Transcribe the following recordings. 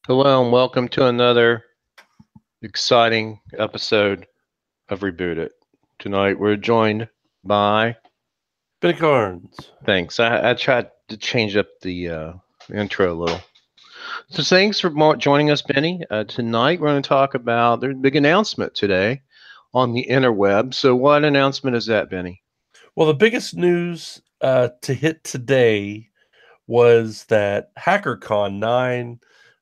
Hello and welcome to another exciting episode of Reboot It. Tonight we're joined by... Benny Karnes. Thanks. I tried to change up the intro a little. So thanks for joining us, Benny. Tonight we're going to talk about... There's a big announcement today on the interweb. So what announcement is that, Benny? Well, the biggest news to hit today was that HackerCon 9,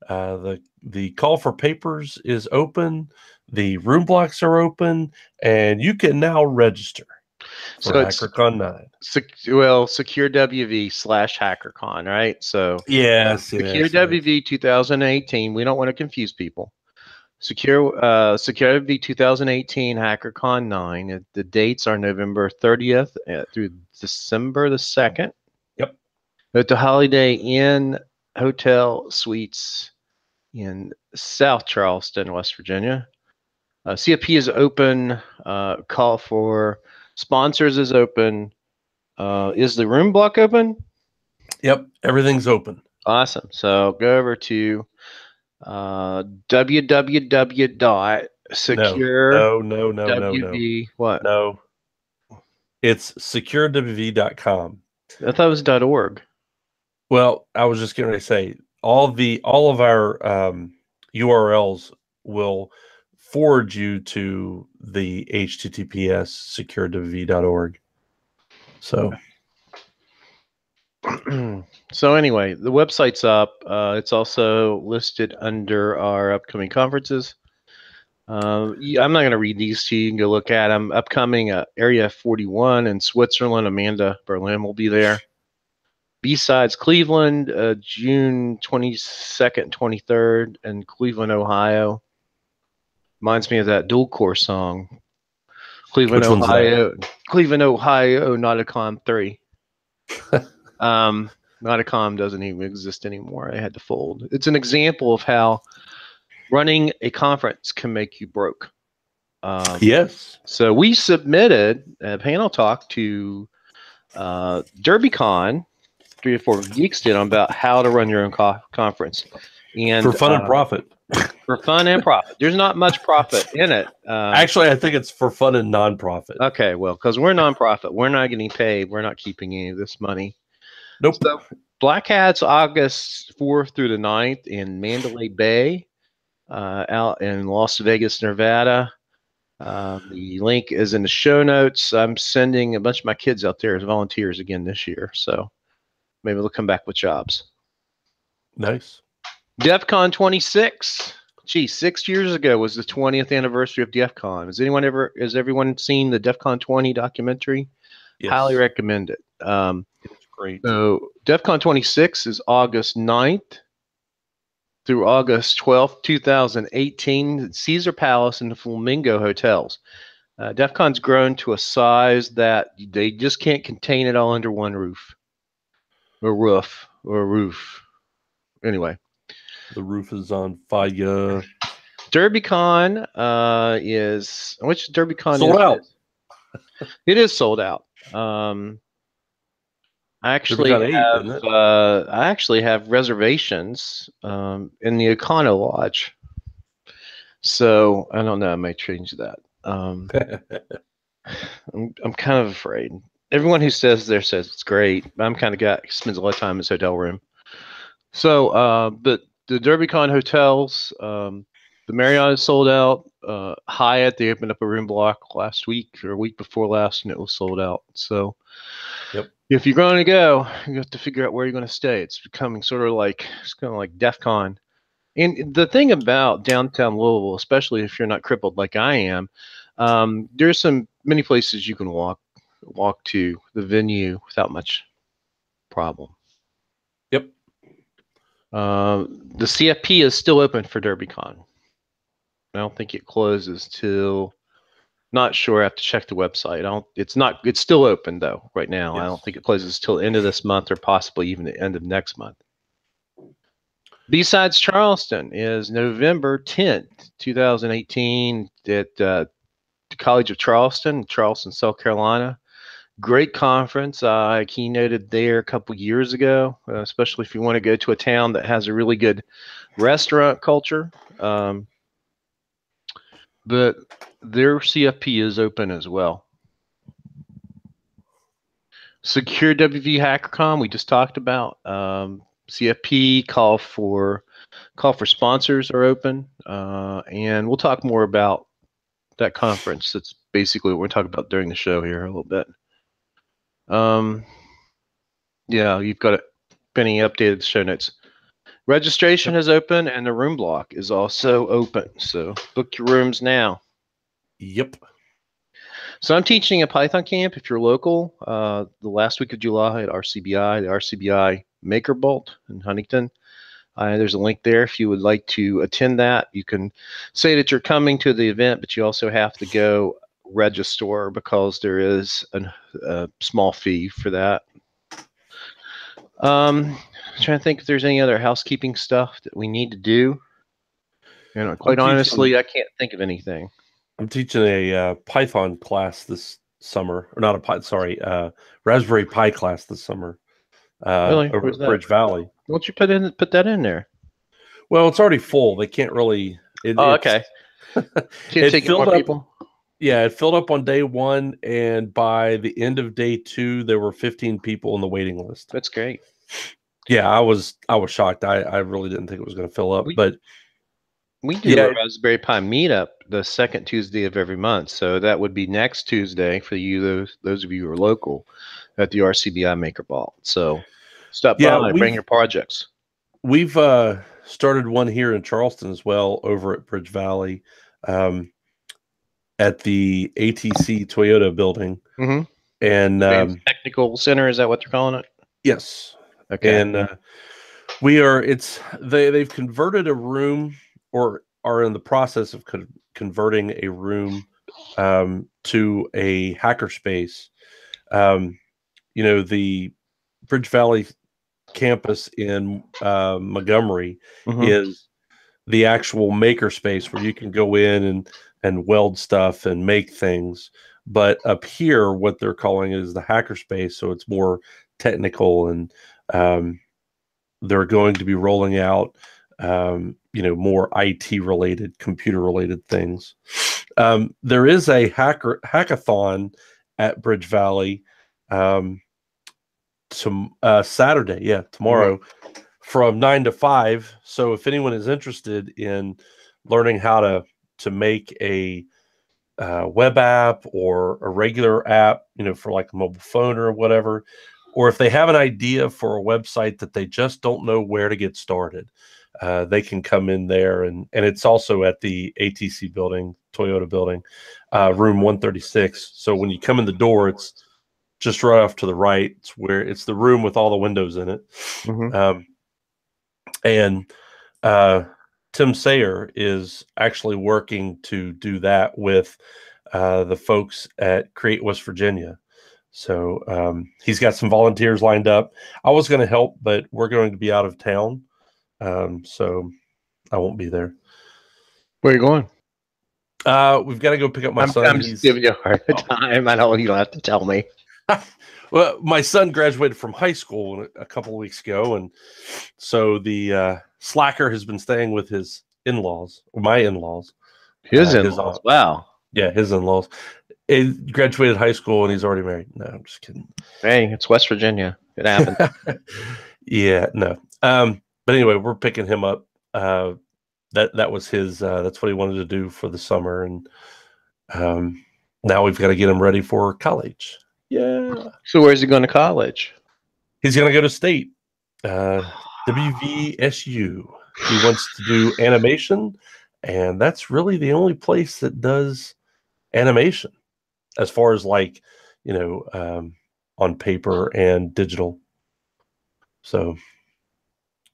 the call for papers is open, the room blocks are open, and you can now register for HackerCon 9. SecureWV/HackerCon, right? So Yes, SecureWV 2018. We don't want to confuse people. SecureWV 2018 HackerCon 9. The dates are November 30th through December the 2nd. Yep. At the Holiday Inn Hotel Suites in South Charleston, West Virginia. CFP is open. Call for sponsors is open. Is the room block open? Yep, everything's open. Awesome. So go over to www.securewv. No. What? No. It's SecureWV.com. I thought it was .org. Well, I was just going to say all of our URLs will forward you to the HTTPS SecureWV.org. So. So anyway, the website's up. It's also listed under our upcoming conferences. I'm not going to read these to you. You can go look at them. Upcoming Area 41 in Switzerland. Amanda Berlin will be there. B-Sides Cleveland, June 22nd, 23rd, in Cleveland, Ohio. Reminds me of that dual core song. Cleveland, Ohio, Nauticom 3. Nauticom doesn't even exist anymore. I had to fold. It's an example of how running a conference can make you broke. Yes. So we submitted a panel talk to DerbyCon. 3 or 4 geeks did on about how to run your own conference, and for fun and profit. For fun and profit. There's not much profit in it. Actually, I think it's for fun and non-profit. Okay, well, because we're nonprofit, we're not getting paid. We're not keeping any of this money. Nope. So Black Hat's August 4th through the 9th in Mandalay Bay, out in Las Vegas, Nevada. The link is in the show notes. I'm sending a bunch of my kids out there as volunteers again this year, so maybe they'll come back with jobs. Nice. DEF CON 26. Gee, 6 years ago was the 20th anniversary of DEF CON. Has everyone seen the DEF CON 20 documentary? Yes. Highly recommend it. It's great. So DEF CON 26 is August 9th through August 12th, 2018 at Caesar Palace and the Flamingo Hotels. DEF CON's grown to a size that they just can't contain it all under one roof. Roof. Anyway. The roof is on fire. DerbyCon is... Which DerbyCon sold out. It is sold out. I actually have reservations in the Econo Lodge. So I don't know. I may change that. I'm kind of afraid. Everyone who says it's great. I'm kind of guy who spends a lot of time in his hotel room. So, but the DerbyCon hotels, the Marriott is sold out. Hyatt, they opened up a room block last week or a week before last, and it was sold out. So, yep. If you're going to go, you have to figure out where you're going to stay. It's becoming it's kind of like DEF CON. And the thing about downtown Louisville, especially if you're not crippled like I am, there's many places you can walk to the venue without much problem. Yep. The CFP is still open for DerbyCon. I don't think it closes till... Not sure. I have to check the website. It's still open though right now. Yes. I don't think it closes till the end of this month or possibly even the end of next month. B-Sides Charleston is November 10th, 2018 at the College of Charleston, South Carolina. Great conference. I keynoted there a couple years ago, especially if you want to go to a town that has a really good restaurant culture. But their CFP is open as well. SecureWV HackerCon we just talked about. CFP call for sponsors are open, and we'll talk more about that conference. That's basically what we're talking about during the show here a little bit. Yeah, you've got it. Benny updated the show notes. Registration is open, and the room block is also open. So book your rooms now. Yep. So I'm teaching a Python camp if you're local. The last week of July at RCBI, the RCBI Maker Bolt in Huntington. There's a link there if you would like to attend that. You can say that you're coming to the event, but you also have to go register because there is a small fee for that. Trying to think if there's any other housekeeping stuff that we need to do. Quite honestly, I can't think of anything. I'm teaching a Python class this summer, or not Raspberry Pi class this summer. Really? Over Where's at that? Bridge Valley. Why don't you put that in there? Well, it's already full. They can't really. Okay. Can't take more people. Yeah, it filled up on day 1, and by the end of day 2, there were 15 people on the waiting list. That's great. Yeah, I was shocked. I really didn't think it was going to fill up, but we do a Raspberry Pi meetup the second Tuesday of every month. So that would be next Tuesday for you, those of you who are local, at the RCBI Maker Ball. So stop by and bring your projects. We've started one here in Charleston as well, over at Bridge Valley, at the ATC Toyota building. Mm-hmm. And Technical Center, is that what they're calling it? Yes. Okay. And they've converted a room, or are in the process of converting a room to a hackerspace. The Bridge Valley campus in Montgomery is the actual makerspace where you can go in and weld stuff and make things. But up here, what they're calling is the hackerspace, so it's more technical, and they're going to be rolling out more IT related, computer related things. There is a hackathon at Bridge Valley Saturday, tomorrow, from 9 to 5. So if anyone is interested in learning how to make a web app or a regular app, for like a mobile phone or whatever, or if they have an idea for a website that they just don't know where to get started, they can come in there, and it's also at the ATC building, Toyota building, room 136. So when you come in the door, it's just right off to the right. It's the room with all the windows in it. And Tim Sayer is actually working to do that with the folks at Create West Virginia. So he's got some volunteers lined up. I was going to help, but we're going to be out of town, so I won't be there. Where are you going? We've got to go pick up my son. I'm just giving you a hard time. I know you don't have to tell me. Well, my son graduated from high school a couple of weeks ago, and so the slacker has been staying with his in-laws, or my in-laws. His in-laws? Wow. Yeah, his in-laws. He graduated high school, and he's already married. No, I'm just kidding. Hey, it's West Virginia. It happened. Yeah, no. But anyway, we're picking him up. That was his. That's what he wanted to do for the summer, and now we've got to get him ready for college. Yeah. So where's he going to college? He's going to go to state. WVSU. He wants to do animation, and that's really the only place that does animation, as far as on paper and digital. So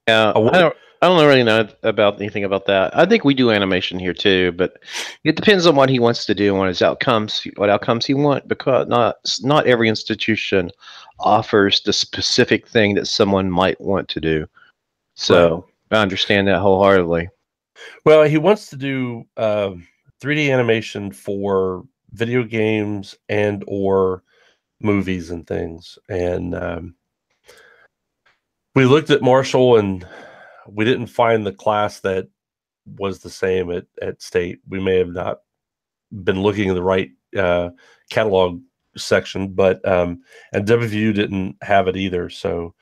yeah, I don't really know about anything about that. I think we do animation here too, but it depends on what he wants to do and what outcomes he wants, because not every institution offers the specific thing that someone might want to do. So right. I understand that wholeheartedly. Well, he wants to do 3D animation for video games and or movies and things. And we looked at Marshall, and we didn't find the class that was the same at State. We may have not been looking in the right catalog section, but and WVU didn't have it either. So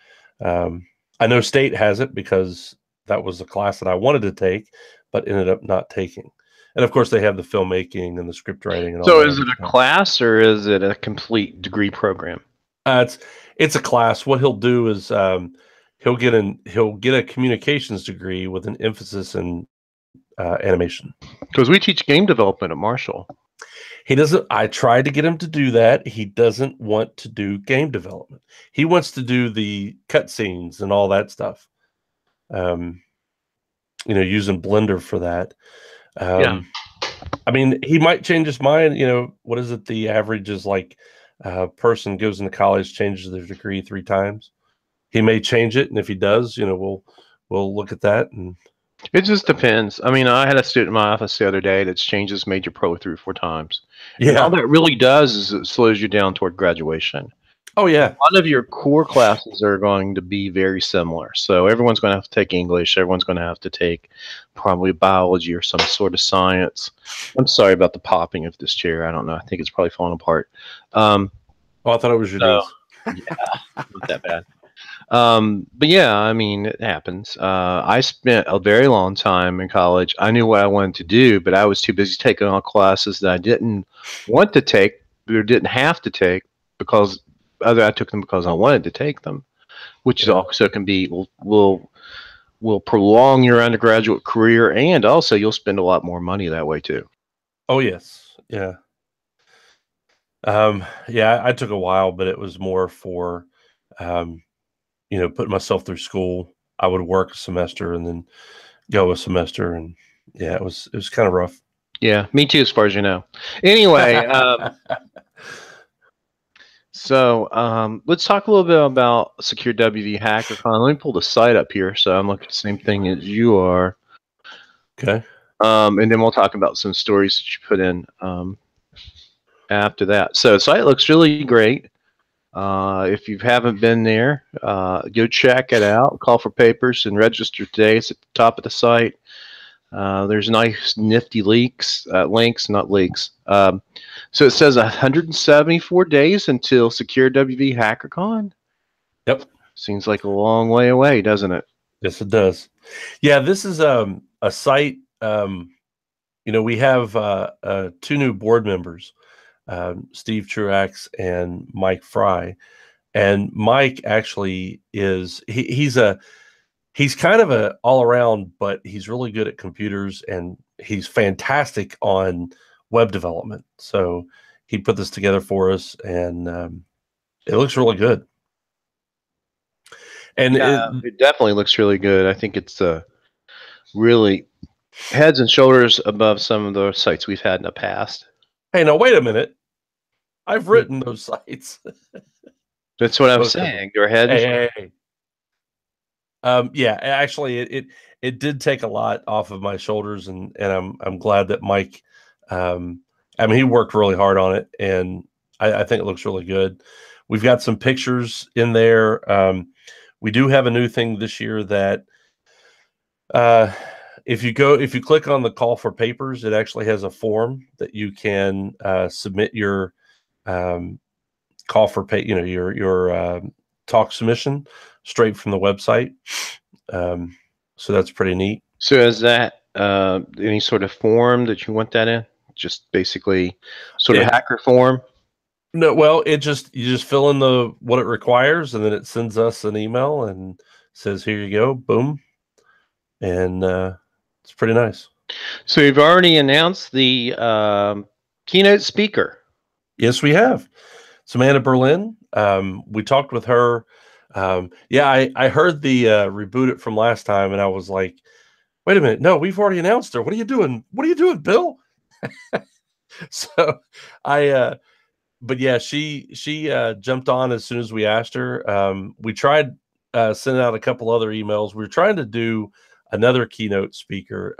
I know State has it because that was the class that I wanted to take, but ended up not taking. And of course, they have the filmmaking and the script writing and all So that. is it a class or is it a complete degree program? It's a class. What he'll do is he'll get a communications degree with an emphasis in animation. Because we teach game development at Marshall. He doesn't. I tried to get him to do that. He doesn't want to do game development. He wants to do the cutscenes and all that stuff. Using Blender for that. Yeah. I mean, he might change his mind. What is it? The average is like a person goes into college, changes their degree 3 times. He may change it, and if he does, we'll look at that. And it just depends. I mean, I had a student in my office the other day that's changed his major pro 3 or 4 times. Yeah. And all that really does is it slows you down toward graduation. Oh, yeah. A lot of your core classes are going to be very similar. So everyone's going to have to take English. Everyone's going to have to take probably biology or some sort of science. I'm sorry about the popping of this chair. I don't know. I think it's probably falling apart. I thought it was your knees. Yeah, not that bad. But yeah, I mean, it happens. I spent a very long time in college. I knew what I wanted to do, but I was too busy taking all classes that I didn't want to take or didn't have to take because I took them because I wanted to take them, which is also can be will prolong your undergraduate career, and also you'll spend a lot more money that way too. Oh yes, yeah. I took a while, but it was more for putting myself through school. I would work a semester and then go a semester, and yeah, it was kind of rough. Yeah, me too, as far as you know. Anyway, so let's talk a little bit about SecureWV HackerCon. Let me pull the site up here, so I'm looking at the same thing as you are. Okay. And then we'll talk about some stories that you put in after that. So the site looks really great. If you haven't been there, go check it out. Call for papers and register today. It's at the top of the site. There's nice nifty links, not leaks. So it says 174 days until SecureWV HackerCon. Yep. Seems like a long way away, doesn't it? Yes, it does. Yeah, this is a site. We have 2 new board members, Steve Truax and Mike Fry. And Mike actually is he's kind of a all around, but he's really good at computers and he's fantastic on web development. So he put this together for us, and it looks really good. And it definitely looks really good. I think it's really heads and shoulders above some of the sites we've had in the past. Hey, now wait a minute. I've written those sites. That's what I'm saying. Your head. Hey. Yeah, actually, it did take a lot off of my shoulders, and I'm glad that Mike. He worked really hard on it, and I think it looks really good. We've got some pictures in there. We do have a new thing this year that if you click on the call for papers, it actually has a form that you can submit your call for your talk submission straight from the website. So that's pretty neat. So is that any sort of form that you want that in? Just basically sort of hacker form? No, well, you just fill in what it requires, and then it sends us an email and says, here you go, boom. And it's pretty nice. So you've already announced the keynote speaker. Yes, we have. Samantha Berlin. We talked with her. I heard the Reboot It from last time, and I was like, wait a minute. No, we've already announced her. What are you doing? What are you doing, Bill? So but yeah, she jumped on as soon as we asked her. We tried sending out a couple other emails. We were trying to do another keynote speaker.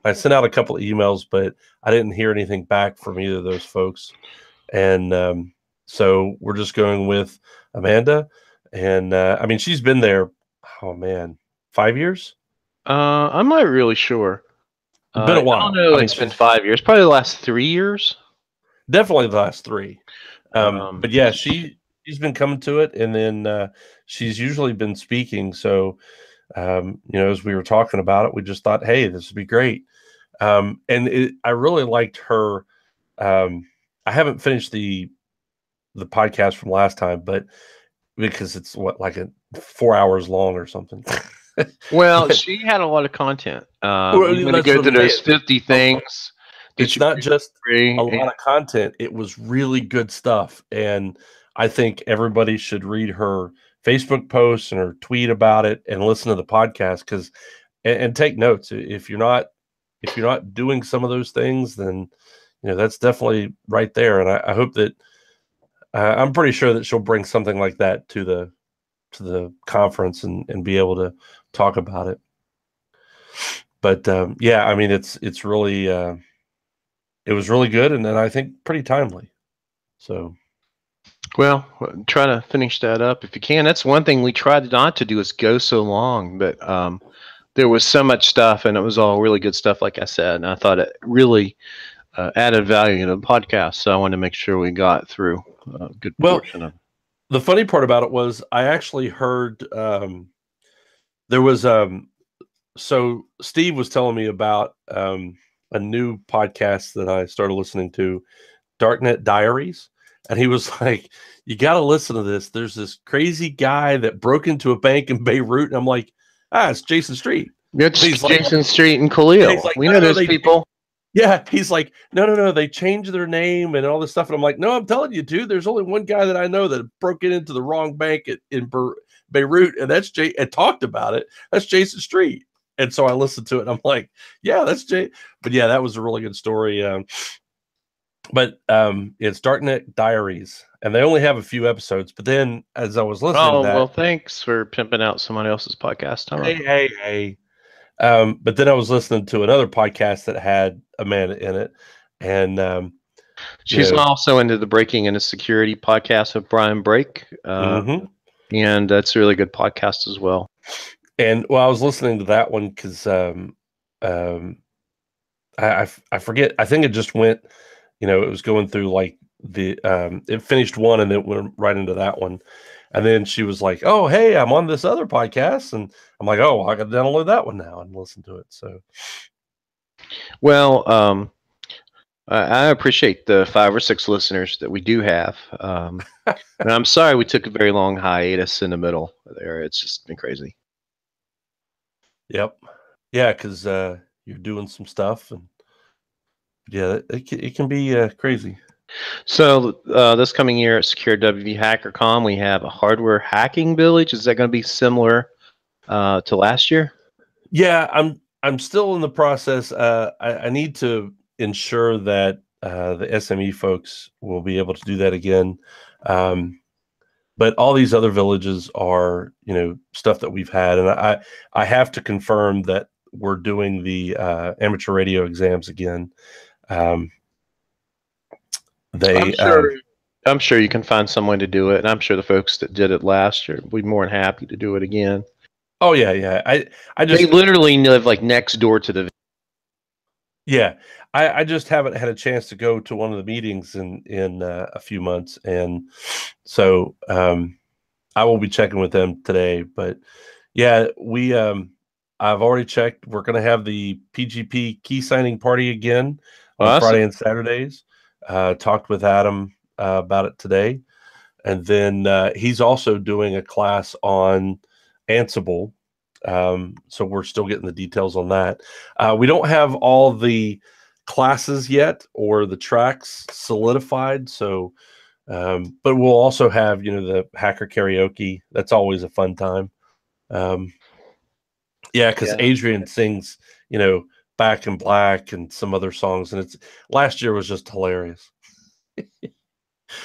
I sent out a couple of emails, but I didn't hear anything back from either of those folks. And So we're just going with Amanda. And I mean, she's been there, oh man, 5 years? I'm not really sure. It's been a I don't while. know. I mean, It's been she's 5 years, probably the last 3 years. definitely the last three. Um, But yeah, she's been coming to it, and then she's usually been speaking. So as we were talking about it, we just thought, hey, this would be great. I really liked her. I haven't finished the podcast from last time, but because it's like 4 hours long or something. well, But she had a lot of content. well, You want to that's go what through I'm saying. those 50 things that It's you not just a agree? lot of content. It was really good stuff. And I think everybody should read her Facebook posts and her tweet about it and listen to the podcast because and take notes. If you're not doing some of those things, then that's definitely right there. And I hope that I'm pretty sure that she'll bring something like that to the conference and be able to talk about it. But yeah, I mean, it's really it was really good, and then I think pretty timely. So Well, try to finish that up if you can. That's one thing we tried not to do is go so long, but there was so much stuff, and it was all really good stuff, like I said. And I thought it really added value to the podcast, so I wanted to make sure we got through a good well, portion of it. the funny part about it was I actually heard there was so Steve was telling me about a new podcast that I started listening to, Darknet Diaries. And he was like, you got to listen to this. There's this crazy guy that broke into a bank in Beirut. And I'm like, it's Jason Street. It's He's like, Jason Street and yeah, he's Khalil. like, We no, know no, no, those people. yeah. He's like, no. They changed their name and all this stuff. And I'm like, no, I'm telling you, dude, there's only one guy that I know that broke into the wrong bank in Beirut. And that's and talked about it. That's Jason Street. And so I listened to it. And I'm like, yeah, that's Jay. But yeah, that was a really good story. But it's Darknet Diaries, and they only have a few episodes. But then, as I was listening to Oh, well, that, thanks for pimping out someone else's podcast, huh? hey. But then I was listening to another podcast that had Amanda in it, and She's also into the Breaking into Security podcast with Brian Brake, and that's a really good podcast as well. And well, I was listening to that one because I forget. I think it just went. It was going through like it finished one and it went right into that one. And then she was like, oh, hey, I'm on this other podcast. And I'm like, oh, I got to download that one now and listen to it. So, well, I appreciate the 5 or 6 listeners that we do have. And I'm sorry we took a very long hiatus in the middle there. It's just been crazy. Yep. Yeah, because you're doing some stuff. And yeah, it can be crazy. So this coming year at SecureWV HackerCon, we have a hardware hacking village. Is that going to be similar to last year? Yeah, I'm still in the process. I need to ensure that the SME folks will be able to do that again. But all these other villages are, stuff that we've had, and I have to confirm that we're doing the amateur radio exams again. I'm sure you can find someone to do it, and I'm sure the folks that did it last year would be more than happy to do it again. Oh yeah. They literally live like next door to the. Yeah, I just haven't had a chance to go to one of the meetings in a few months, and so I will be checking with them today. But yeah, I've already checked. We're going to have the PGP key signing party again on Friday and Saturdays. Talked with Adam about it today, and then he's also doing a class on Ansible. So we're still getting the details on that. We don't have all the classes yet or the tracks solidified. So, but we'll also have, the hacker karaoke. That's always a fun time. Yeah, because Adrian sings, Back in Black and some other songs, and last year was just hilarious.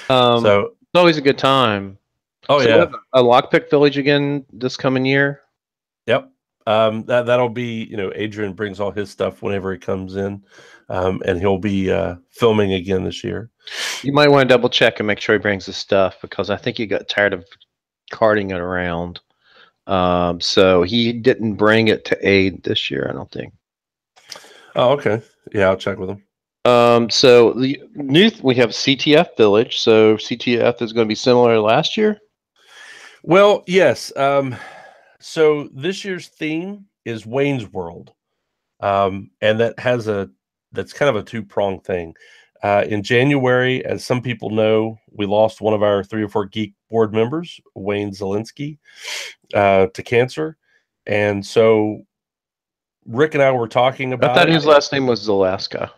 So it's always a good time. Oh, so yeah. A lockpick village again this coming year? Yep. That'll be, Adrian brings all his stuff whenever he comes in, and he'll be filming again this year. You might want to double check and make sure he brings his stuff, because I think he got tired of carting it around. So he didn't bring it to Aid this year, I don't think. Oh, okay. Yeah, I'll check with him. So the new we have CTF Village. So CTF is going to be similar to last year. Well, yes. So this year's theme is Wayne's World, and that's kind of a two-pronged thing. In January, as some people know, we lost one of our 3 or 4 Geek board members, Wayne Zielinski, to cancer, and so Rick and I were talking I about thought it. his last name was Zalaska.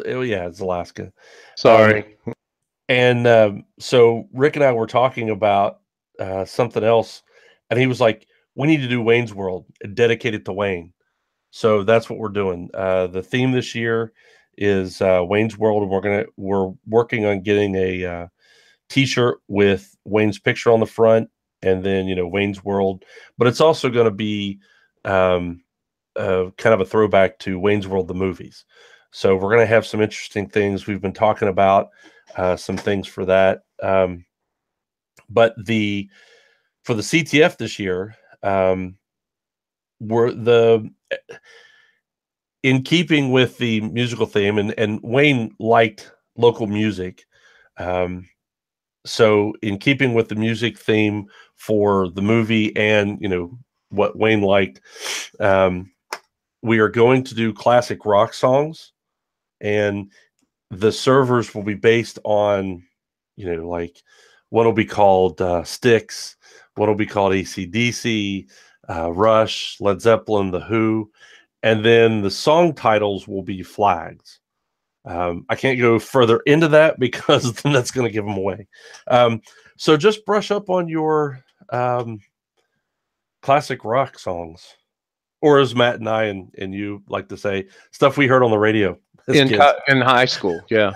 Oh, yeah, it's Alaska. Sorry. And so Rick and I were talking about something else, and he was like, "We need to do Wayne's World, dedicated to Wayne." So that's what we're doing. The theme this year is Wayne's World, and we're working on getting a T-shirt with Wayne's picture on the front, and then Wayne's World. But it's also going to be kind of a throwback to Wayne's World, the movies. So we're going to have some interesting things. We've been talking about some things for that. But for the CTF this year, we're in keeping with the musical theme, and Wayne liked local music. So in keeping with the music theme for the movie and what Wayne liked, we are going to do classic rock songs, and the servers will be based on like one will be called Styx, one will be called AC/DC, Rush, Led Zeppelin, The Who, and then the song titles will be flags. I can't go further into that because then that's going to give them away. So just brush up on your classic rock songs, or as Matt and I and you like to say, stuff we heard on the radio in high school. Yeah.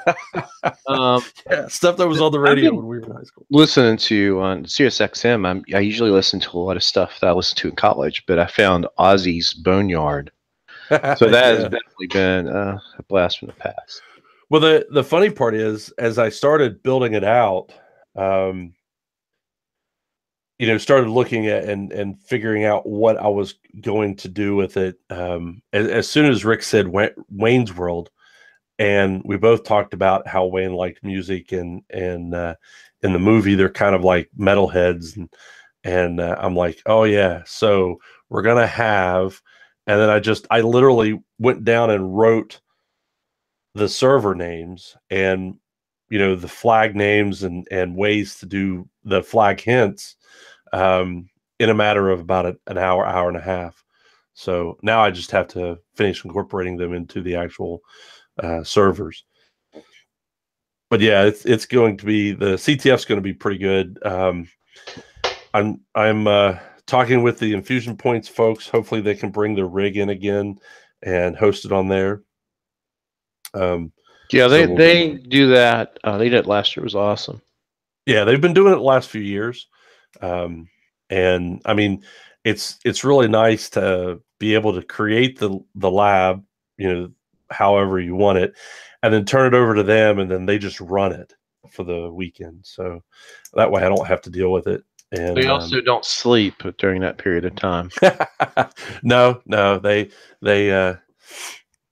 Yeah, stuff that was on the radio when we were in high school. Listening to on SiriusXM, I usually listen to a lot of stuff that I listened to in college, but I found Ozzy's Boneyard. So that has definitely been a blast from the past. Well, the funny part is, as I started building it out, started looking at and figuring out what I was going to do with it. As soon as Rick said Wayne's World, and we both talked about how Wayne liked music, and in the movie they're kind of like metalheads, and I'm like, oh yeah, so we're gonna have, and then I literally went down and wrote the server names and the flag names and ways to do the flag hints in a matter of about an hour and a half. So now I just have to finish incorporating them into the actual servers. But yeah, it's going to be, the CTF's going to be pretty good. I'm talking with the Infusion Points folks. Hopefully they can bring their rig in again and host it on there. Yeah, they do that. They did it last year. It was awesome. Yeah, they've been doing it the last few years. And I mean, it's really nice to be able to create the lab, however you want it, and then turn it over to them, and then they just run it for the weekend. So that way I don't have to deal with it. And they also don't sleep during that period of time. No, they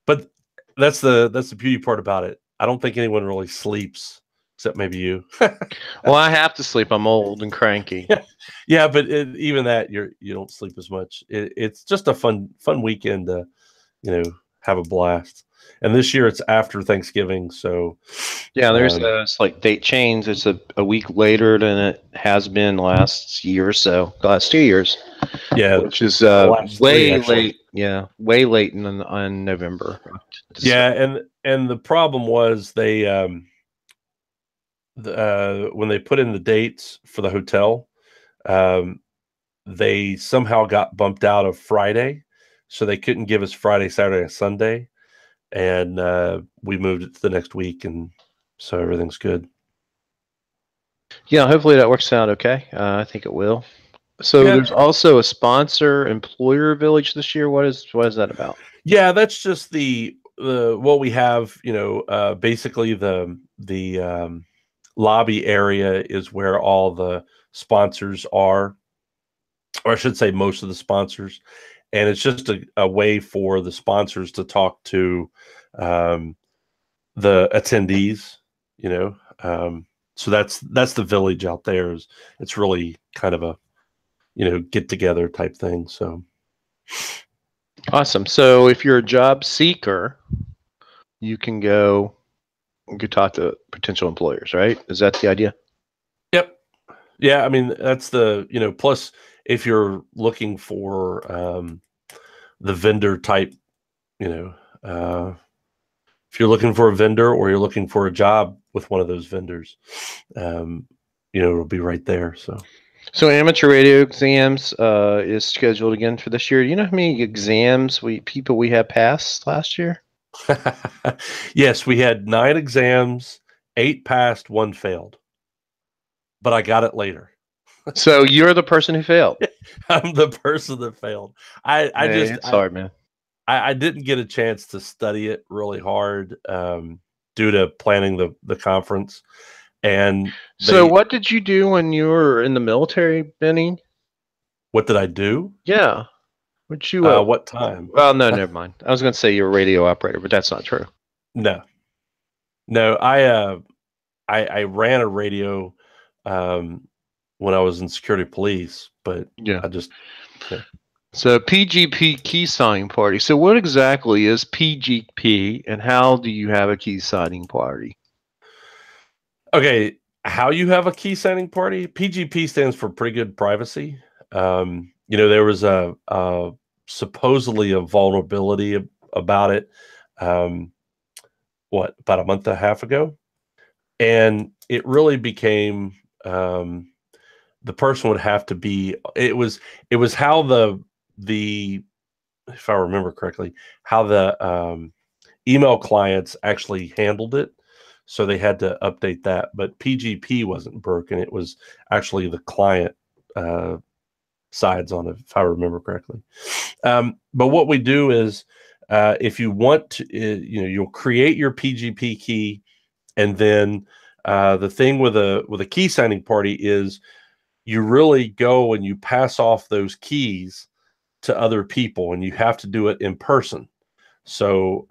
but that's the beauty part about it. I don't think anyone really sleeps except maybe you. Well, I have to sleep. I'm old and cranky. Yeah, but even that, you don't sleep as much. It's just a fun weekend to, have a blast. And this year it's after Thanksgiving, so yeah, there's it's like date change. It's a week later than it has been last year or so, last 2 years. Yeah, which is way late. Yeah, way late on November. Yeah, and the problem was they when they put in the dates for the hotel, they somehow got bumped out of Friday, so they couldn't give us Friday, Saturday, and Sunday, and we moved it to the next week, and so everything's good. Yeah, hopefully that works out okay. I think it will. So Yeah, there's also a sponsor employer village this year. What is that about? yeah, that's just the what we have. Basically the lobby area is where all the sponsors are, or I should say, most of the sponsors, and it's just a way for the sponsors to talk to um, the attendees. You know, so that's the village out there. It's really kind of a get together type thing. So Awesome. So if you're a job seeker, you can go. You could talk to potential employers, right? Is that the idea? yep. Yeah, I mean that's the plus if you're looking for the vendor type, you know, uh, if you're looking for a vendor or you're looking for a job with one of those vendors, um, it'll be right there. So So amateur radio exams is scheduled again for this year. Do you know how many exams we had passed last year? yes, we had 9 exams, 8 passed, 1 failed, but I got it later. So you're the person who failed. I'm the person that failed. I Hey, just it's hard, man. I didn't get a chance to study it really hard due to planning the conference, and So they what did you do when you were in the military, Benny? what did I do? Yeah. What you What time? well, no, never mind. I was going to say you're a radio operator, but that's not true. No, no. I ran a radio um, when I was in security police, but Yeah. I just yeah. So PGP key signing party. So what exactly is PGP and how do you have a key signing party? Okay. How you have a key signing party? PGP stands for pretty good privacy. There was a supposedly a vulnerability about it. Um, about a month and a half ago, and it really became the person would have to be. It was how the if I remember correctly, how the email clients actually handled it. So they had to update that, but PGP wasn't broken. It was actually the client uh, sides on it, if I remember correctly. But what we do is, if you want to, you'll create your PGP key, and then the thing with a key signing party is you really go and you pass off those keys to other people, and you have to do it in person. So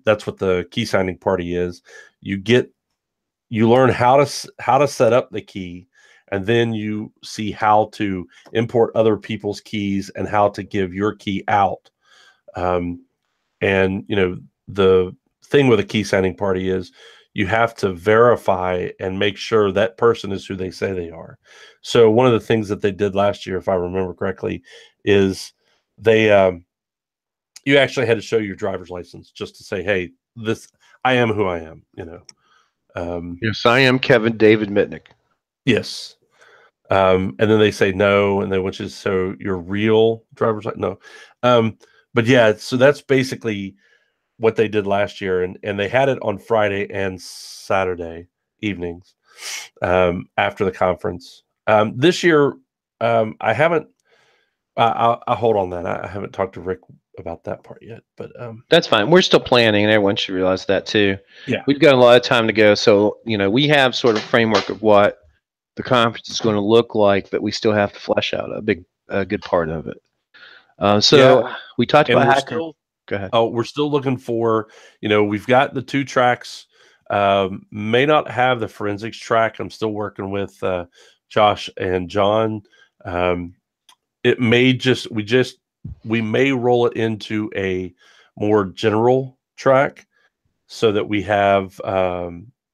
that's what the key signing party is. You learn how to set up the key, and then you see how to import other people's keys and how to give your key out. Um, and the thing with a key signing party is you have to verify and make sure that person is who they say they are. So one of the things that they did last year, if I remember correctly, is they you actually had to show your driver's license just to say, "Hey, this I am who I am." Yes, I am Kevin David Mitnick. Yes. And then they say no, and then which is so your real driver's license. No. But yeah, so that's basically what they did last year, and they had it on Friday and Saturday evenings after the conference. This year, I haven't. I'll hold on that. I haven't talked to Rick about that part yet, but That's fine. We're still planning, and everyone should realize that too. yeah, We've got a lot of time to go, so we have sort of framework of what the conference is going to look like, but we still have to flesh out a good part of it. So yeah, we talked and about we're hacker. still Go ahead. we're still looking for. We've got the 2 tracks. May not have the forensics track. I'm still working with Josh and John. It may we may roll it into a more general track so that we have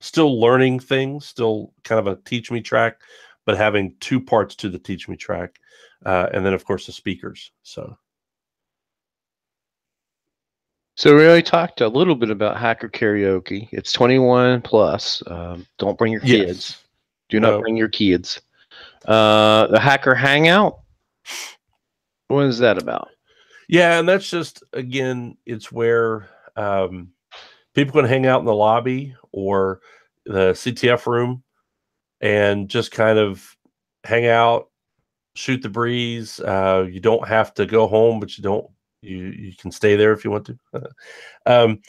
still learning things, still kind of a teach me track, but having 2 parts to the teach me track, and then of course the speakers. So we already talked a little bit about hacker karaoke. It's 21 plus. Don't bring your kids. Yes, Do not no, bring your kids. The hacker hangout. What is that about? yeah, and that's just again, it's where people can hang out in the lobby or the CTF room and just kind of hang out, shoot the breeze. You don't have to go home, but you can stay there if you want to. um,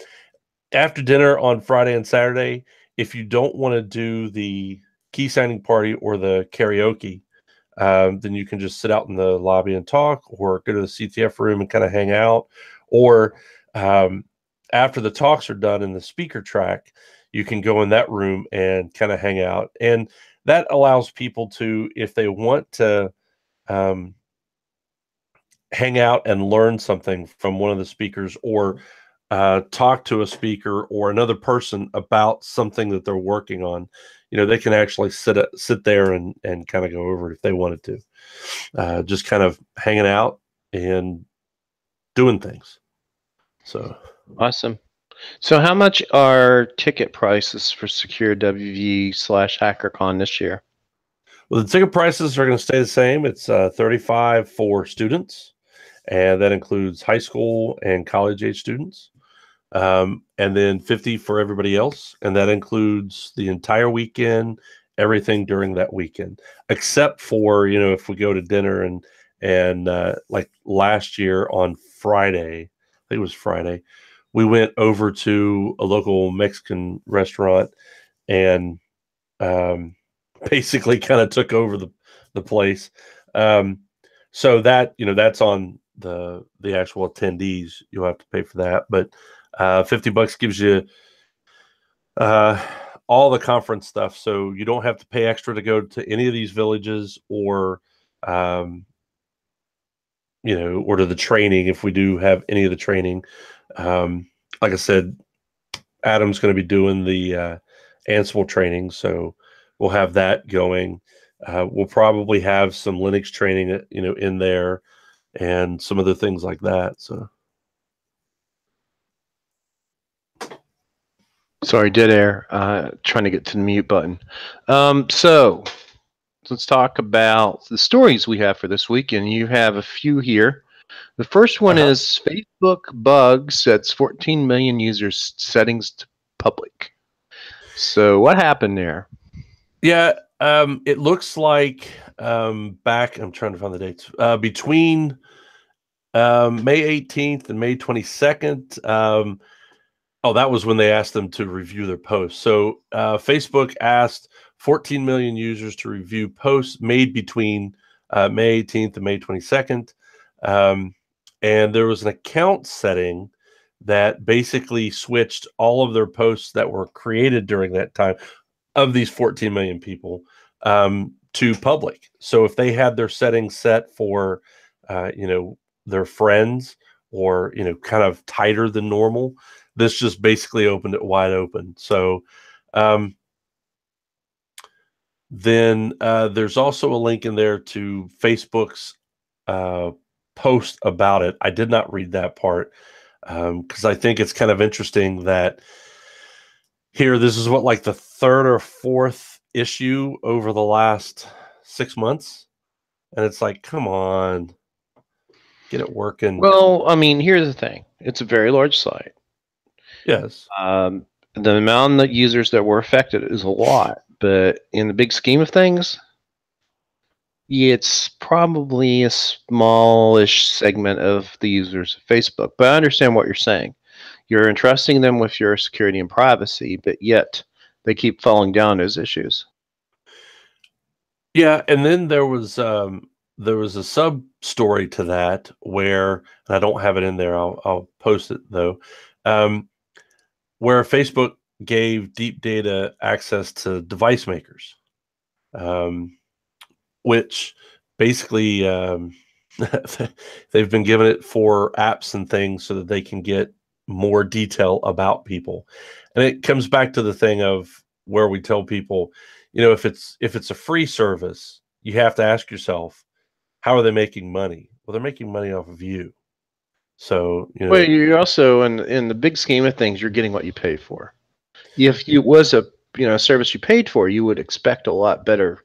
After dinner on Friday and Saturday, if you don't want to do the key signing party or the karaoke, then you can just sit out in the lobby and talk, or go to the CTF room and kind of hang out. Or after the talks are done in the speaker track, you can go in that room and kind of hang out. And that allows people to, if they want to um, hang out and learn something from one of the speakers, or talk to a speaker or another person about something that they're working on, they can actually sit there and kind of go over it if they wanted to, just kind of hanging out and doing things. So Awesome. So how much are ticket prices for SecureWV/HackerCon this year? well, the ticket prices are going to stay the same. It's $35 for students, and that includes high school and college age students. And then 50 for everybody else, and that includes the entire weekend, everything during that weekend, except for if we go to dinner and like last year on Friday, I think it was Friday, we went over to a local Mexican restaurant and basically kind of took over the place. So that that's on the actual attendees. You'll have to pay for that, but $50 gives you all the conference stuff, so you don't have to pay extra to go to any of these villages, or or to the training if we do have any of the training. Like I said, Adam's going to be doing the Ansible training, so we'll have that going. We'll probably have some Linux training, in there, and some other things like that. So. Sorry, dead air. Trying to get to the mute button. So let's talk about the stories we have for this week, and you have a few here. The first one is Facebook bug sets 14 million users settings to public. So what happened there? Yeah, it looks like back, I'm trying to find the dates, between May 18th and May 22nd. That was when they asked them to review their posts. So Facebook asked 14 million users to review posts made between May 18th and May 22nd. And there was an account setting that basically switched all of their posts that were created during that time of these 14 million people to public. So if they had their settings set for, their friends, or, kind of tighter than normal, this just basically opened it wide open. So then there's also a link in there to Facebook's post about it. I did not read that part because I think it's kind of interesting that here, this is what, like the third or fourth issue over the last 6 months. And it's like, come on, get it working. Well, I mean, here's the thing. It's a very large site. Yes. The amount of users that were affected is a lot, but in the big scheme of things, it's probably a smallish segment of the users of Facebook. But I understand what you're saying. You're entrusting them with your security and privacy, but yet they keep falling down those issues. Yeah, and then there was a sub story to that where, and I don't have it in there. I'll post it though, where Facebook gave deep data access to device makers, which basically they've been given it for apps and things so that they can get more detail about people. And it comes back to the thing of where we tell people, if it's a free service, you have to ask yourself, how are they making money? Well, they're making money off of you. So, Well, you're also in the big scheme of things, you're getting what you pay for. If it was a service you paid for, you would expect a lot better,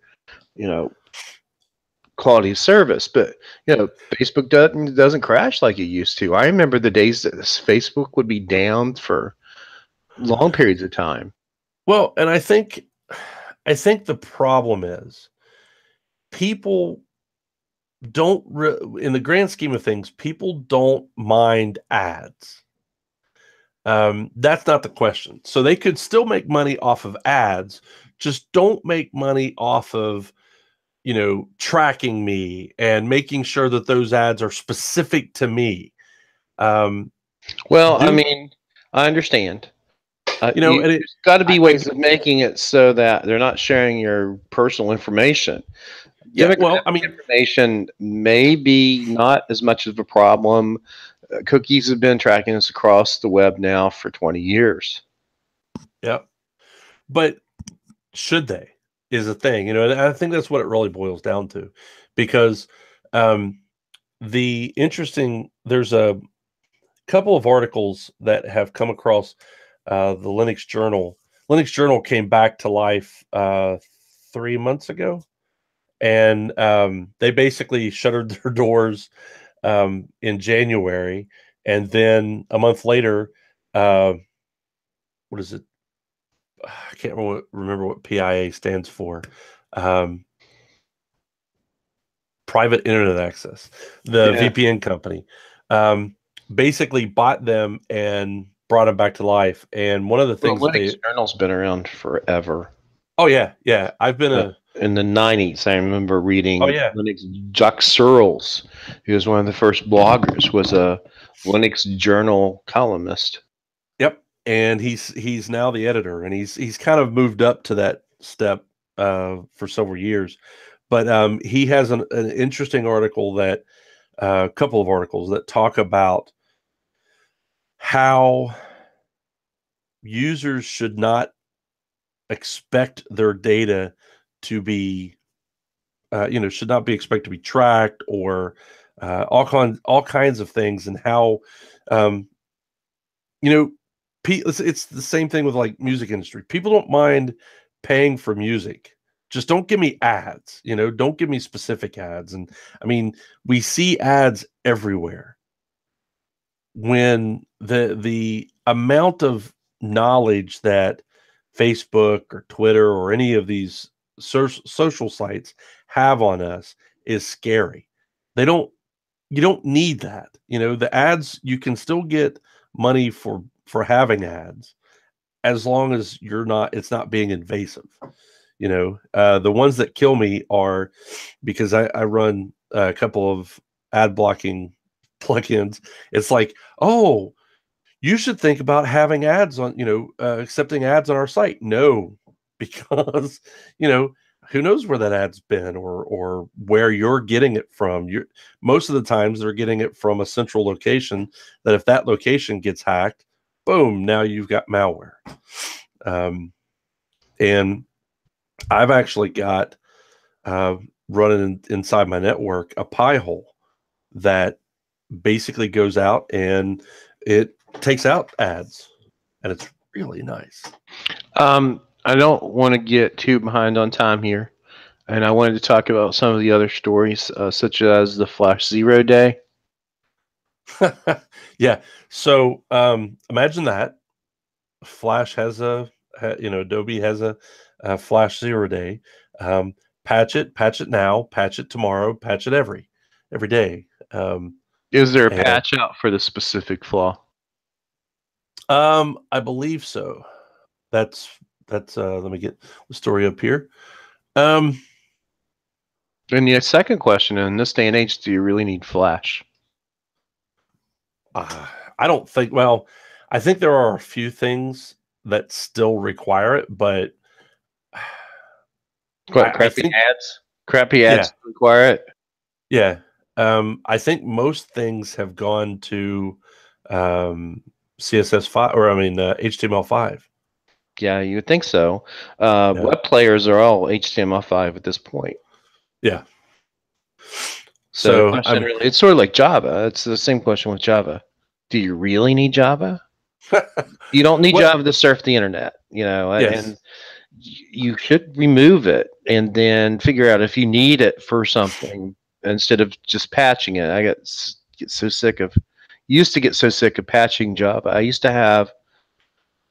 quality of service. But Facebook doesn't crash like it used to. I remember the days that Facebook would be down for long periods of time. Well, and I think the problem is people in the grand scheme of things, people don't mind ads. That's not the question. So they could still make money off of ads, just don't make money off of, tracking me and making sure that those ads are specific to me. Well, I mean, I understand. There's got to be ways of making it so that they're not sharing your personal information. Yeah, well, I mean, information may be not as much of a problem. Cookies have been tracking us across the web now for 20 years. Yeah, but should they is a thing, and I think that's what it really boils down to, because there's a couple of articles that have come across the Linux Journal. Linux Journal came back to life 3 months ago, and they basically shuttered their doors in January, and then a month later, what is it? I can't remember what PIA stands for. Private Internet Access, the VPN company, basically bought them and brought them back to life. And one of the things Linux Journal's been around forever. Oh yeah. I've been in the 90s. I remember reading Linux. Jacques Searles, who was one of the first bloggers, was a Linux Journal columnist. Yep, and he's now the editor, and he's kind of moved up to that step for several years. But he has an interesting article that a couple of articles that talk about how users should not expect their data to be, should not be expected to be tracked, or all kinds of things, and how, it's the same thing with like music industry. People don't mind paying for music. Just don't give me ads, don't give me specific ads. And I mean, we see ads everywhere. When the amount of knowledge that Facebook or Twitter or any of these social sites have on us is scary. You don't need that. The ads, you can still get money for having ads, as long as it's not being invasive. The ones that kill me are, because I run a couple of ad blocking plugins. It's like, oh, you should think about having ads on, accepting ads on our site. No, because, who knows where that ad's been, or where you're getting it from. Most of the times they're getting it from a central location, that if that location gets hacked, boom, now you've got malware. And I've actually got running inside my network a pie hole that basically goes out and it takes out ads, and it's really nice. I don't want to get too behind on time here, and I wanted to talk about some of the other stories, such as the Flash 0 day. Yeah. So imagine that Flash has Adobe has a Flash 0 day. Patch it now, patch it tomorrow, patch it every day. Is there a patch out for the specific flaw? I believe so. That's let me get the story up here. And the second question, in this day and age, do you really need Flash? I don't think. Well, I think there are a few things that still require it, but crappy ads require it. Yeah. I think most things have gone to CSS5, or HTML5. Yeah, you would think so. Web players are all HTML5 at this point. Yeah. So it's sort of like Java. It's the same question with Java. Do you really need Java? You don't need Java to surf the internet, yes. And you should remove it and then figure out if you need it for something instead of just patching it. I used to get so sick of patching Java. I used to have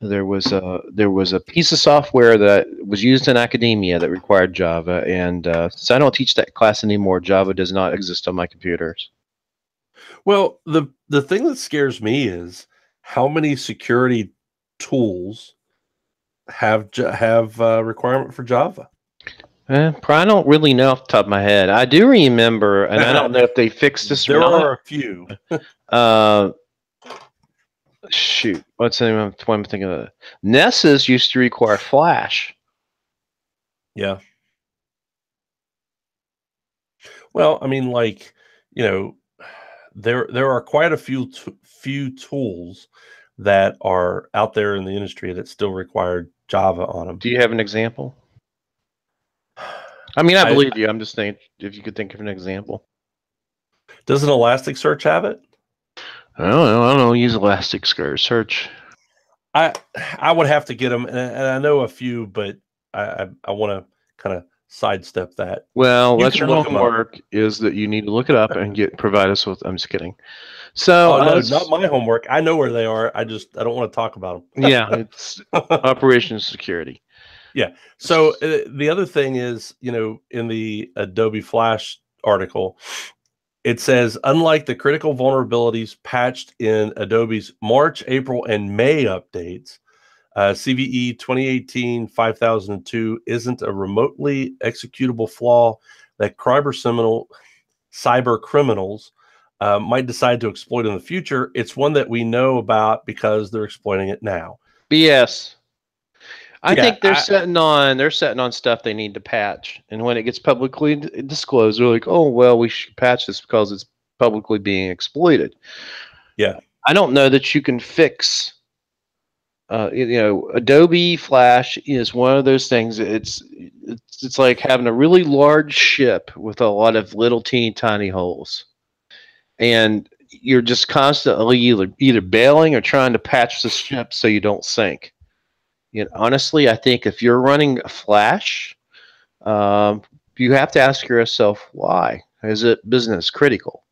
There was a piece of software that was used in academia that required Java, and since I don't teach that class anymore, Java does not exist on my computers. Well, the thing that scares me is how many security tools have requirement for Java. I don't really know off the top of my head. I do remember, and I don't know if they fixed this or There not. are a few. Uh, Shoot, what's the name of what I'm thinking of? Nessus used to require Flash. Yeah. Well, I mean, like, you know, there are quite a few tools that are out there in the industry that still require Java on them. Do you have an example? I mean, I I believe you. I'm just saying if you could think of an example. Doesn't Elasticsearch have it? I don't know. I don't know. Use Elasticsearch. I I would have to get them, and I know a few, but I want to kind of sidestep that. Well, You that's can your look them up. homework is that you need to look it up and provide us with. I'm just kidding. So, Oh no, not my homework. I know where they are. I don't want to talk about yeah, it's them. operations security. Yeah. So the other thing is, in the Adobe Flash article, it says, unlike the critical vulnerabilities patched in Adobe's March, April, and May updates, CVE 2018-5002 isn't a remotely executable flaw that cyber criminals might decide to exploit in the future. It's one that we know about because they're exploiting it now. BS. I Yeah, think they're setting on stuff they need to patch, and when it gets publicly disclosed, they're like, "Oh well, we should patch this because it's publicly being exploited." yeah, I don't know that you can fix. Adobe Flash is one of those things. It's like having a really large ship with a lot of little teeny tiny holes, and you're just constantly either bailing or trying to patch the ship so you don't sink. Honestly, I think if you're running a Flash, um, you have to ask yourself why. Is it business critical?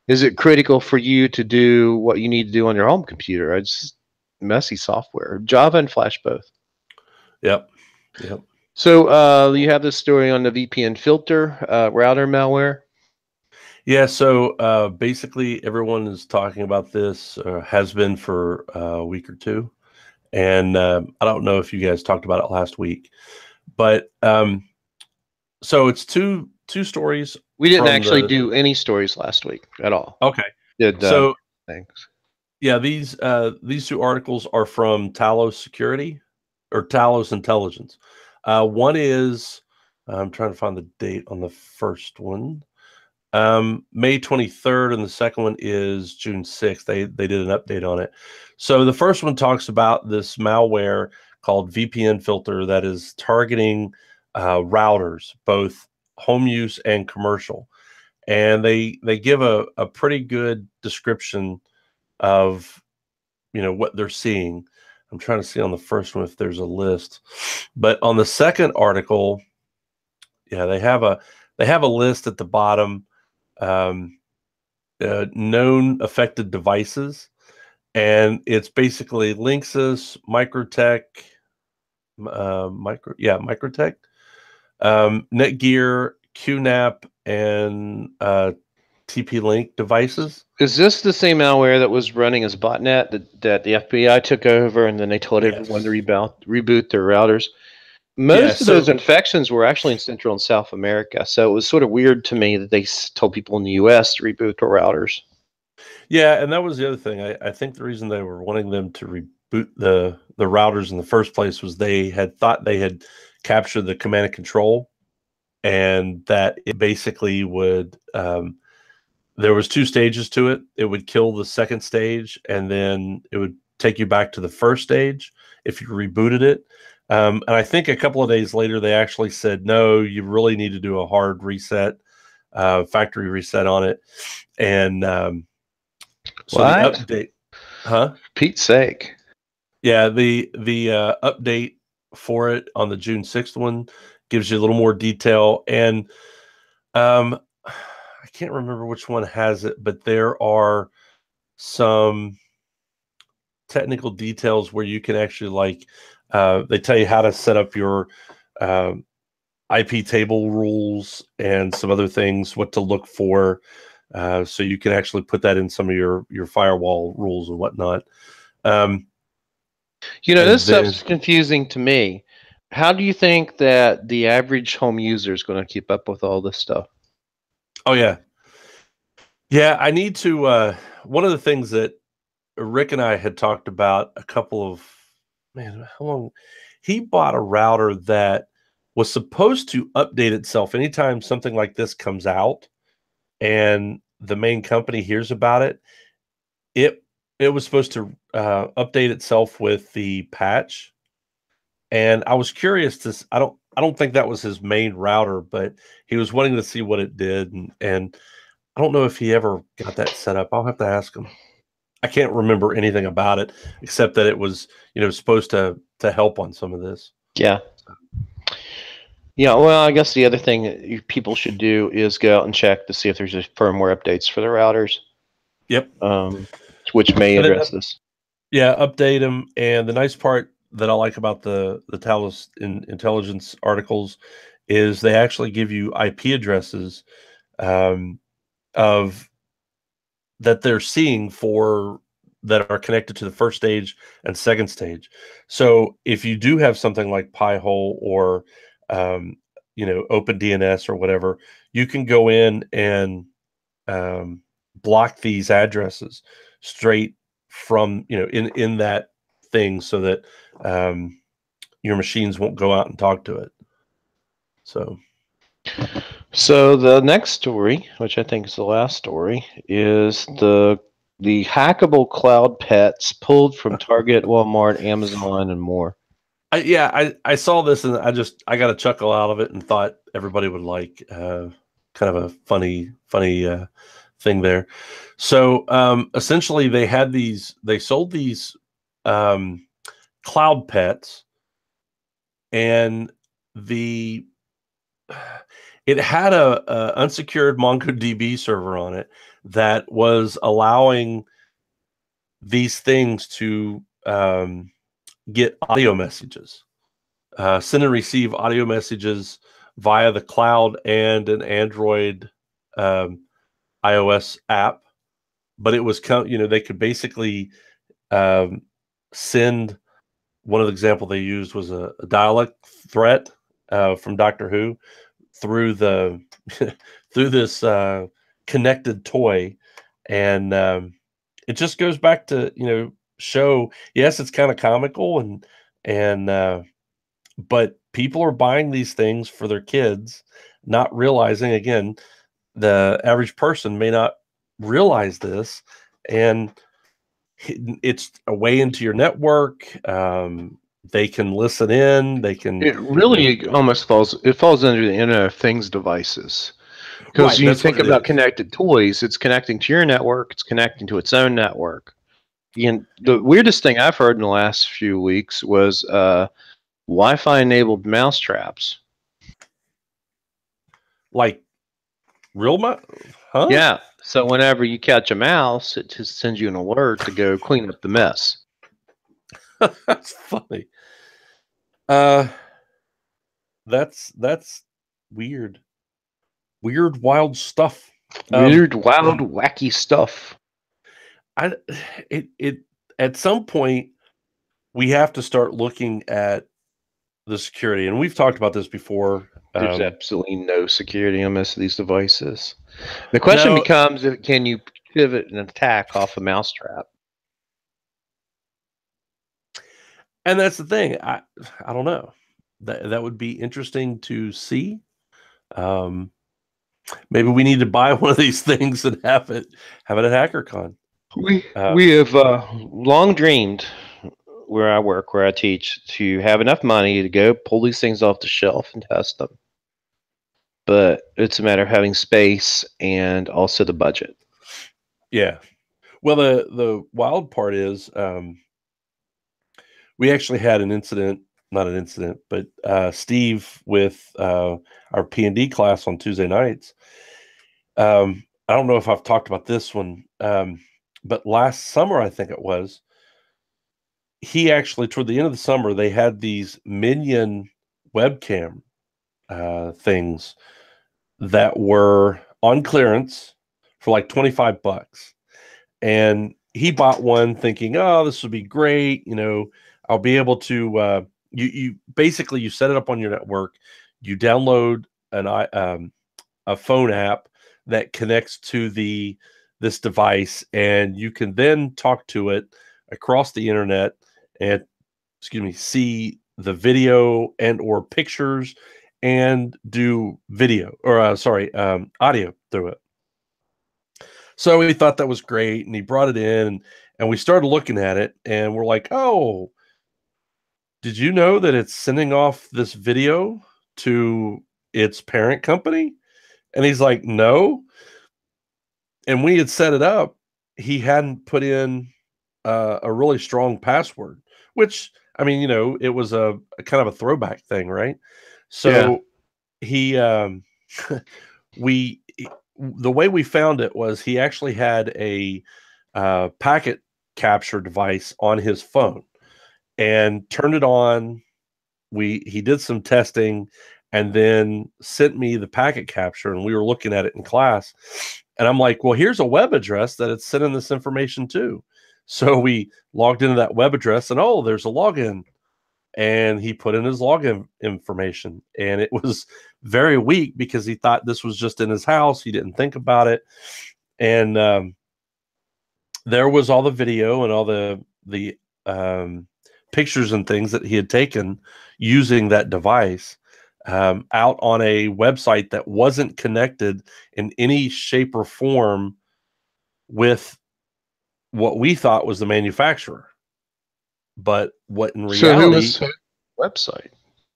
Is it critical for you to do what you need to do on your home computer? It's messy software. Java and Flash both. yep, yep. So you have this story on the VPN filter router malware. Yeah, so basically, everyone is talking about this, has been for a week or two. And I don't know if you guys talked about it last week, but so it's two stories We didn't from actually the. do any stories last week at all. Okay, Did so things. yeah, these two articles are from Talos Security or Talos Intelligence. One is, I'm trying to find the date on the first one. May 23rd, and the second one is June 6th. They did an update on it. So the first one talks about this malware called VPN filter that is targeting routers, both home use and commercial. And they give a pretty good description of what they're seeing. I'm trying to see on the first one if there's a list, but on the second article, yeah, they have a list at the bottom. Known affected devices, and it's basically Linksys, Microtech, Microtech, Netgear, QNAP, and TP-Link devices. Is this the same malware that was running as botnet that the FBI took over and then they told everyone to Yes. reboot their routers? Yeah. Most of those So infections were actually in Central and South America, so it was sort of weird to me that they told people in the U.S. to reboot their routers. yeah, and that was the other thing. I think the reason they were wanting them to reboot the routers in the first place was they had thought they had captured the command and control, and that it basically would. There was two stages to it. It would kill the second stage, and then it would take you back to the first stage if you rebooted it. And I think a couple of days later, they actually said, no, you really need to do a hard reset, factory reset on it. And so the What? update, huh? Pete's sake. Yeah, the update for it on the June 6th one gives you a little more detail. And I can't remember which one has it, but there are some technical details where you can actually they tell you how to set up your IP table rules and some other things, what to look for. So you can actually put that in some of your firewall rules and whatnot. This stuff's confusing to me. How do you think that the average home user is going to keep up with all this stuff? Oh, yeah. Yeah, I need to. One of the things that Rick and I had talked about how long? He bought a router that was supposed to update itself anytime something like this comes out and the main company hears about it. It was supposed to update itself with the patch. And I was curious I don't think that was his main router, but he was wanting to see what it did. And I don't know if he ever got that set up. I'll have to ask him. I can't remember anything about it except that it was, supposed to help on some of this. Yeah. Yeah, well, I guess the other thing that people should do is go out and check to see if there's firmware updates for the routers. Yep. Which may address this. Yeah, update them. And the nice part that I like about the Talos intelligence articles is they actually give you IP addresses of that they're seeing for that are connected to the first stage and second stage. So if you do have something like Pi-hole or OpenDNS or whatever, you can go in and block these addresses straight from in that thing, so that your machines won't go out and talk to it. So the next story, which I think is the last story, is the hackable cloud pets pulled from Target, Walmart, Amazon, and more. I saw this and I got a chuckle out of it and thought everybody would like kind of a funny thing there. So essentially they sold these cloud pets, and it had a unsecured MongoDB server on it that was allowing these things to get audio messages, send and receive audio messages via the cloud and an Android iOS app. But it was, they could basically send. One of the examples they used was a dialect threat from Doctor Who through through this connected toy, and it just goes back to show. Yes, it's kind of comical, and but people are buying these things for their kids, not realizing, again, the average person may not realize this, and it's a way into your network. They can listen in. They can. It really almost falls under the Internet of Things devices. Because you think about connected toys, it's connecting to your network, it's connecting to its own network. And the weirdest thing I've heard in the last few weeks was Wi-Fi enabled mouse traps. Like real mouse? Huh? Yeah. So whenever you catch a mouse, it just sends you an alert to go clean up the mess. That's funny. That's weird. Weird, wild stuff. Weird, wild, wacky stuff. It at some point we have to start looking at the security, and we've talked about this before. There's absolutely no security on most of these devices. The question becomes, can you pivot an attack off a mousetrap? And that's the thing. I don't know. That would be interesting to see. Maybe we need to buy one of these things and have it at HackerCon. We have long dreamed, where I work, where I teach, to have enough money to go pull these things off the shelf and test them. But it's a matter of having space and also the budget. Yeah. Well, the wild part is we actually had an incident, not an incident, but Steve with our P&D class on Tuesday nights. I don't know if I've talked about this one, but last summer, I think it was, he actually, toward the end of the summer, they had these Minion webcam things that were on clearance for like $25. And he bought one thinking, oh, this would be great. I'll be able to, you basically, you set it up on your network, you download a phone app that connects to this device, and you can then talk to it across the internet and, see the video and or pictures and do video or audio through it. So we thought that was great, and he brought it in, and we started looking at it, and we're like, oh, did you know that it's sending off this video to its parent company? And he's like, no. And we had set it up. He hadn't put in a really strong password, which, I mean, it was a kind of a throwback thing, right? So he, the way we found it was he actually had a packet capture device on his phone and turned it on. He did some testing and then sent me the packet capture, and we were looking at it in class. And I'm like, well, here's a web address that it's sending this information to. So we logged into that web address, and oh, there's a login. And he put in his login information, and it was very weak because he thought this was just in his house. He didn't think about it. And there was all the video and all the pictures and things that he had taken using that device out on a website that wasn't connected in any shape or form with what we thought was the manufacturer. But what in reality... So who was the website?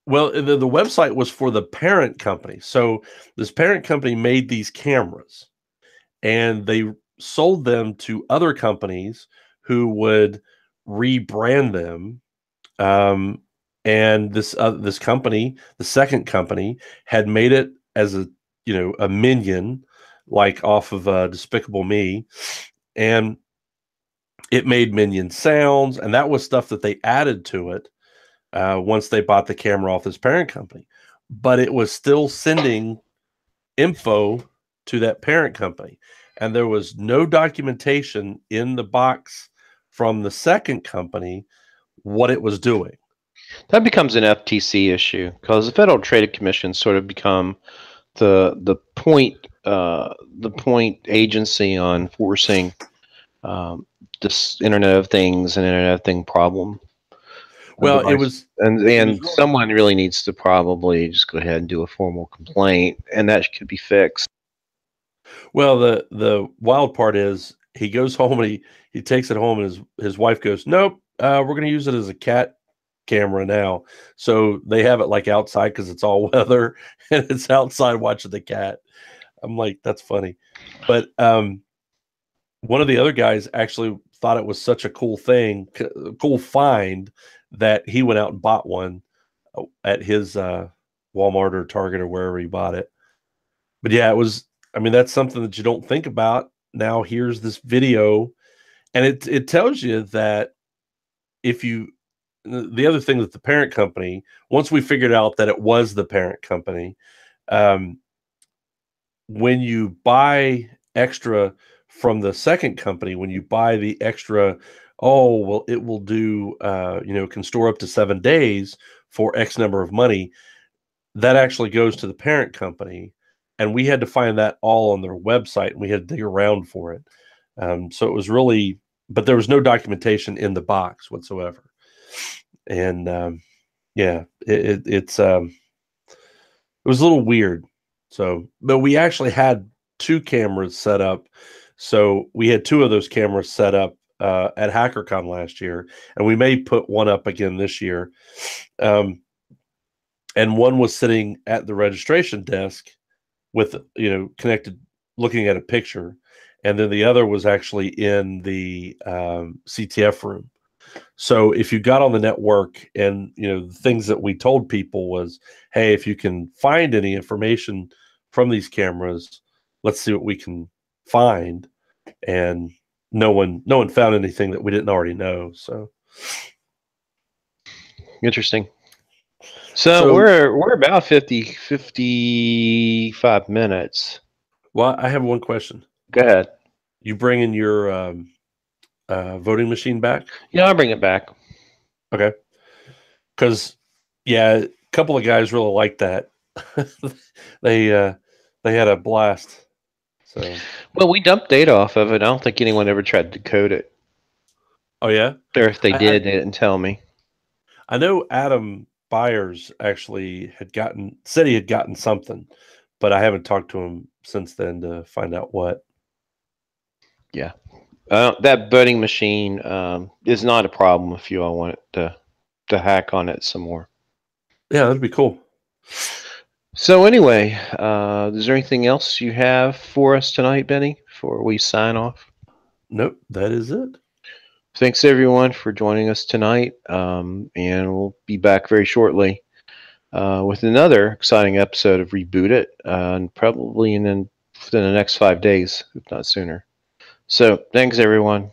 Well, the website was for the parent company. So this parent company made these cameras, and they sold them to other companies who would rebrand them. And this company, the second company, had made it as a minion, like off of Despicable Me, and it made minion sounds, and that was stuff that they added to it once they bought the camera off this parent company. But it was still sending info to that parent company, and there was no documentation in the box from the second company what it was doing. That becomes an FTC issue because the Federal Trade Commission sort of become the point agency on forcing this Internet of Things and Internet of Thing problem. Well, it was someone really needs to probably just go ahead and do a formal complaint, and that could be fixed. Well, the wild part is he goes home and he takes it home, and his wife goes, nope, we're going to use it as a cat camera now. So they have it like outside because it's all weather, and it's outside watching the cat. I'm like, that's funny. But one of the other guys actually thought it was such a cool thing, cool find, that he went out and bought one at his Walmart or Target or wherever he bought it. But yeah, it was, I mean, that's something that you don't think about. Now here's this video, and it tells you that the other thing that the parent company, once we figured out that it was the parent company, when you buy extra from the second company, when you buy the extra, oh, well, it will do, can store up to 7 days for X number of money, that actually goes to the parent company. And we had to find that all on their website, and we had to dig around for it. So it was really, but there was no documentation in the box whatsoever. And it was a little weird. So, but we actually had 2 cameras set up. So we had 2 of those cameras set up at HackerCon last year, and we may put one up again this year. And one was sitting at the registration desk with, connected, looking at a picture. And then the other was actually in the CTF room. So if you got on the network, and, the things that we told people was, hey, if you can find any information from these cameras, let's see what we can find. And no one found anything that we didn't already know. So Interesting. So, So, we're about 55 minutes. well, I have one question. Go ahead. You bringing your voting machine back? Yeah, I'll bring it back. Okay. Because, yeah, a couple of guys really liked that. they they had a blast. So, Well, we dumped data off of it. I don't think anyone ever tried to decode it. oh yeah, Or if they I did, they didn't tell me. I know Adam Byers actually said he had gotten something, but I haven't talked to him since then to find out what. Yeah. That voting machine is not a problem if you all want it to hack on it some more. Yeah, that'd be cool. So anyway, is there anything else you have for us tonight, Benny, before we sign off? Nope, that is it. Thanks everyone for joining us tonight, and we'll be back very shortly with another exciting episode of Reboot It, and probably within the next 5 days, if not sooner. So thanks everyone.